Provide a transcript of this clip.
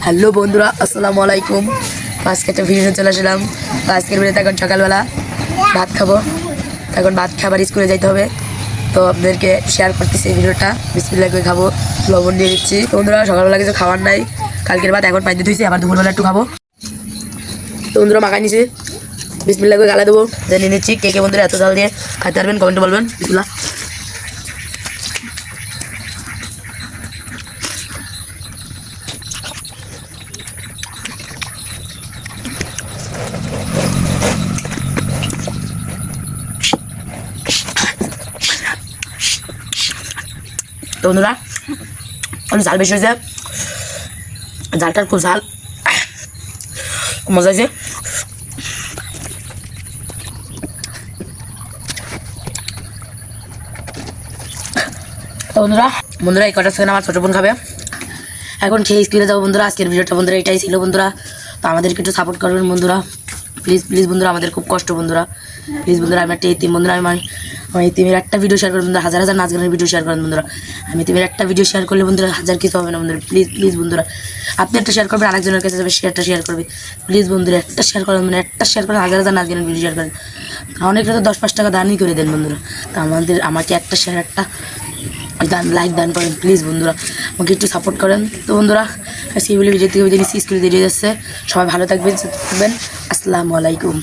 Hello বন্ধুরা, আসসালামু আলাইকুম। আজকে একটা ভিডিও চলে আসলাম। তো আজকের ভিডিওতে এখন সকালবেলা ভাত খাবো। এখন ভাত খাবার স্কুলে যাইতে হবে, তো আপনাদেরকে শেয়ার করতেছি এই ভিডিওটা। বিসমিল্লাহ করে খাবো, লবণ দিয়ে দিচ্ছি। তো বন্ধুরা, সকালবেলা কিছু খাবার নাই, কালকের ভাত এখন পাইতে ধুইছি, আবার দুপুরবেলা একটু খাবো। তো বন্ধুরা মাখাই নিছি, বিসমিল্লাহ করে গালা দেবো, জেনে নিচ্ছি। কে কে বন্ধুরা এত চাল দিয়ে খাইতে পারবেন কমেন্টে বলবেন। বিসমিল্লাহ। তো বন্ধুরা, অনেক ঝাল বেশি হয়েছে, ঝালটার খুব ঝাল, মজা হয়েছে। তো বন্ধুরা বন্ধুরা এই কটা সেকেন্ড আমার ছোটো বোন খাবে। এখন খেয়ে স্কুলে যাবো বন্ধুরা। আজকের ভিডিওটা বন্ধুরা এটাই ছিল বন্ধুরা। তো আমাদেরকে একটু সাপোর্ট করবেন বন্ধুরা, প্লিজ প্লিজ বন্ধুরা। আমাদের খুব কষ্ট বন্ধুরা, প্লিজ বন্ধুরা। আমি একটা এতিম বন্ধুরা, আমি এতিমের একটা ভিডিও শেয়ার করেন বন্ধুরা, হাজার হাজার নাচ গানের ভিডিও শেয়ার করেন বন্ধুরা। আমি এতিমের একটা ভিডিও শেয়ার করলে বন্ধুরা হাজার কিছু হবে না বন্ধুরা। প্লিজ প্লিজ বন্ধুরা, আপনি একটা শেয়ার করবেন, আরেকজনের কাছে যাবে, শেয়ারটা শেয়ার করবে। প্লিজ বন্ধুরা একটা শেয়ার করেন, মানে একটা শেয়ার করেন, হাজার হাজার নাচ গানের ভিডিও শেয়ার করেন। অনেকটা তো 10-5 টাকা দানই করে দেন বন্ধুরা। তো আমাকে একটা শেয়ার, একটা লাইক দান করেন প্লিজ বন্ধুরা, আমাকে একটু সাপোর্ট করেন। তো বন্ধুরা সেই বলে ভিডিও থেকে স্কুলে দিয়ে যাচ্ছে। সবাই ভালো থাকবেন, সুস্থ থাকবেন। আসসালামু আলাইকুম।